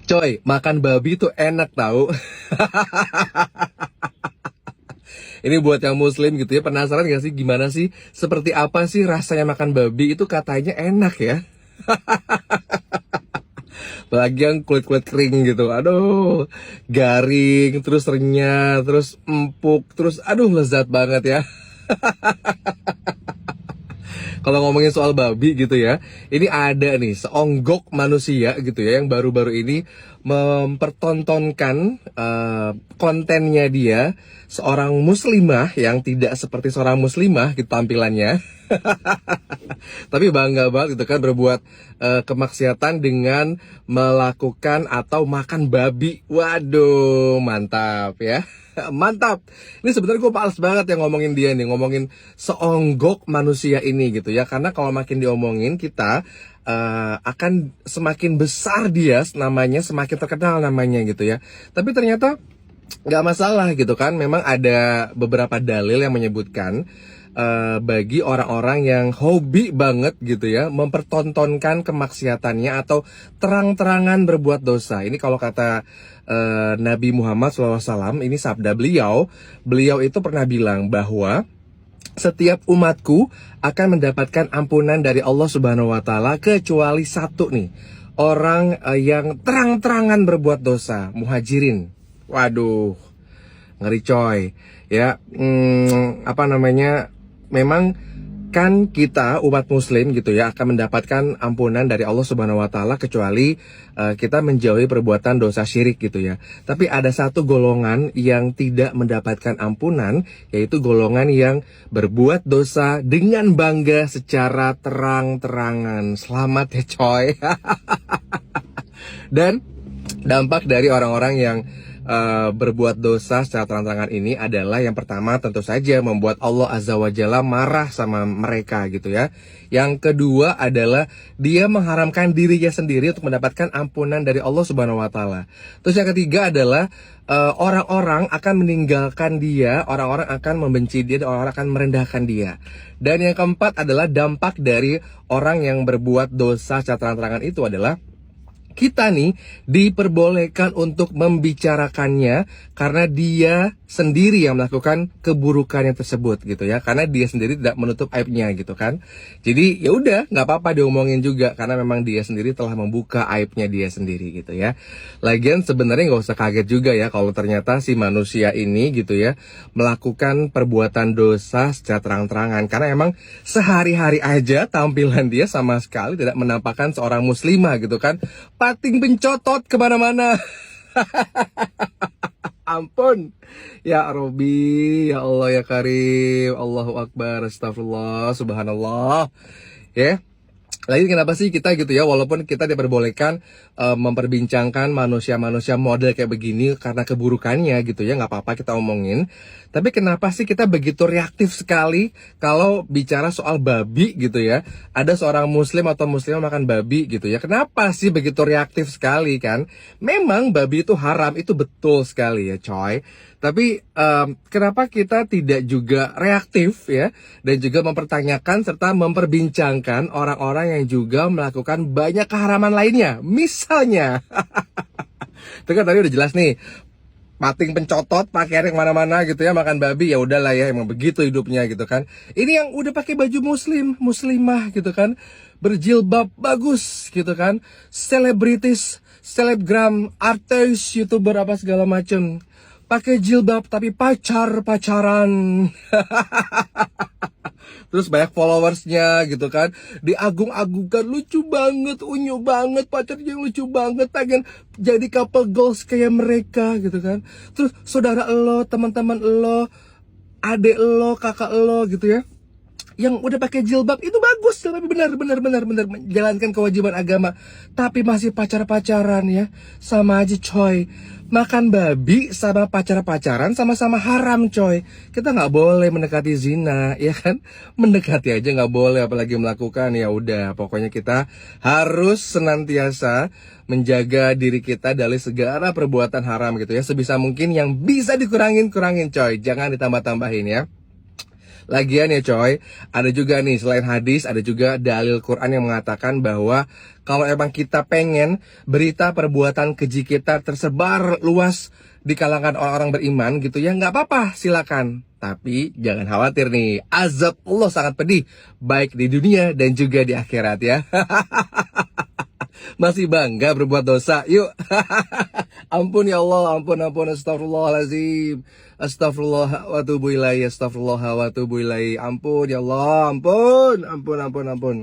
Coy, makan babi tuh enak tahu. Ini buat yang muslim gitu ya, penasaran gak sih gimana sih, seperti apa sih rasanya makan babi? Itu katanya enak ya. Apalagi yang kulit-kulit kering gitu. Aduh, garing, terus renyah, terus empuk, terus aduh lezat banget ya. Kalau ngomongin soal babi gitu ya, ini ada nih seonggok manusia gitu ya yang baru-baru ini mempertontonkan kontennya dia, seorang muslimah yang tidak seperti seorang muslimah gitu tampilannya. Tapi bangga banget gitu kan berbuat kemaksiatan dengan melakukan atau makan babi. Waduh, mantap ya. Mantap. Ini sebenarnya gue males banget yang ngomongin dia nih, ngomongin seonggok manusia ini gitu ya. Karena kalau makin diomongin kita akan semakin besar dia namanya, semakin terkenal namanya gitu ya. Tapi ternyata nggak masalah gitu kan. Memang ada beberapa dalil yang menyebutkan bagi orang-orang yang hobi banget gitu ya mempertontonkan kemaksiatannya atau terang-terangan berbuat dosa. Ini kalau kata Nabi Muhammad SAW, ini sabda beliau. Beliau itu pernah bilang bahwa setiap umatku akan mendapatkan ampunan dari Allah Subhanahu wa Ta'ala kecuali satu nih, orang yang terang-terangan berbuat dosa, muhajirin. Waduh, ngeri coy ya. Apa namanya, memang kan kita umat muslim gitu ya akan mendapatkan ampunan dari Allah Subhanahu wa Ta'ala kecuali kita menjauhi perbuatan dosa syirik gitu ya. Tapi ada satu golongan yang tidak mendapatkan ampunan, yaitu golongan yang berbuat dosa dengan bangga secara terang-terangan. Selamat ya coy. Dan dampak dari orang-orang yang berbuat dosa secara terang-terangan ini adalah yang pertama tentu saja membuat Allah Azza wa Jalla marah sama mereka gitu ya. Yang kedua adalah dia mengharamkan dirinya sendiri untuk mendapatkan ampunan dari Allah Subhanahu wa Ta'ala. Terus yang ketiga adalah orang-orang akan meninggalkan dia, orang-orang akan membenci dia, dan orang-orang akan merendahkan dia. Dan yang keempat adalah dampak dari orang yang berbuat dosa secara terang-terangan itu adalah kita nih diperbolehkan untuk membicarakannya karena dia sendiri yang melakukan keburukannya tersebut gitu ya, karena dia sendiri tidak menutup aibnya gitu kan. Jadi ya udah, nggak apa-apa diomongin juga karena memang dia sendiri telah membuka aibnya dia sendiri gitu ya. Lagian sebenarnya nggak usah kaget juga ya kalau ternyata si manusia ini gitu ya melakukan perbuatan dosa secara terang-terangan, karena emang sehari-hari aja tampilan dia sama sekali tidak menampakkan seorang muslimah gitu kan. Pating pencotot kemana-mana. Ampun. Ya Robi, ya Allah ya Karim, Allahu Akbar, astagfirullah, subhanallah. Ya. Lagi kenapa sih kita gitu ya, walaupun kita diperbolehkan memperbincangkan manusia-manusia model kayak begini karena keburukannya gitu ya, nggak apa-apa kita omongin. Tapi kenapa sih kita begitu reaktif sekali kalau bicara soal babi gitu ya? Ada seorang muslim atau muslimah makan babi gitu ya. Kenapa sih begitu reaktif sekali kan? Memang babi itu haram, itu betul sekali ya coy. Tapi kenapa kita tidak juga reaktif ya, dan juga mempertanyakan serta memperbincangkan orang-orang yang juga melakukan banyak keharaman lainnya. Misalnya, itu kan tadi udah jelas nih, pating pencotot, pakaian yang mana-mana gitu ya, makan babi, ya udahlah ya, emang begitu hidupnya gitu kan. Ini yang udah pakai baju muslim, muslimah gitu kan, berjilbab bagus gitu kan, selebritis, selebgram, artis, youtuber apa segala macem, pakai jilbab tapi pacaran. Terus banyak followersnya gitu kan, diagung-agungkan, lucu banget, unyu banget, pacarnya lucu banget, pengen jadi couple goals kayak mereka gitu kan. Terus saudara lo, teman-teman lo, adik lo, kakak lo gitu ya, yang udah pakai jilbab itu bagus, tapi benar menjalankan kewajiban agama, tapi masih pacaran ya, sama aja coy. Makan babi sama pacaran sama-sama haram coy. Kita nggak boleh mendekati zina ya kan, mendekati aja nggak boleh, apalagi melakukan. Ya udah, pokoknya kita harus senantiasa menjaga diri kita dari segala perbuatan haram gitu ya, sebisa mungkin yang bisa dikurangin coy, jangan ditambah-tambahin ya. Lagian ya coy, ada juga nih selain hadis, ada juga dalil Quran yang mengatakan bahwa kalau emang kita pengen berita perbuatan keji kita tersebar luas di kalangan orang-orang beriman gitu ya, nggak apa-apa, silakan. Tapi jangan khawatir nih, azab Allah sangat pedih, baik di dunia dan juga di akhirat ya. Masih bangga berbuat dosa? Yuk. Ampun ya Allah, ampun, ampun, astagfirullahaladzim. Astagfirullah wa tubu ilaih, astagfirullah wa tubu ilaih. Ampun ya Allah, ampun, ampun, ampun, ampun.